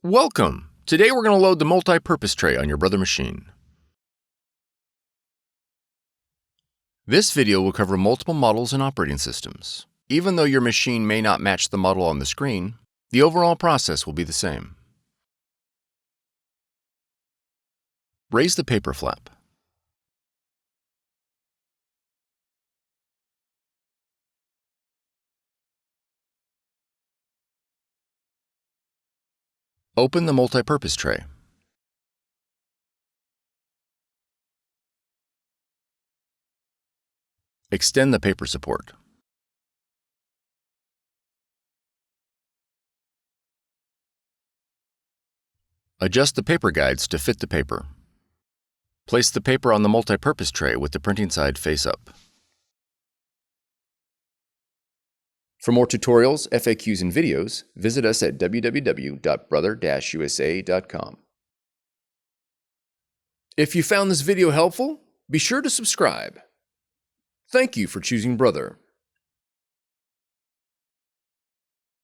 Welcome! Today we're going to load the multi-purpose tray on your Brother machine. This video will cover multiple models and operating systems. Even though your machine may not match the model on the screen, the overall process will be the same. Raise the paper flap. Open the multi-purpose tray. Extend the paper support. Adjust the paper guides to fit the paper. Place the paper on the multi-purpose tray with the printing side face up. For more tutorials, FAQs, and videos, visit us at www.brother-usa.com. If you found this video helpful, be sure to subscribe. Thank you for choosing Brother.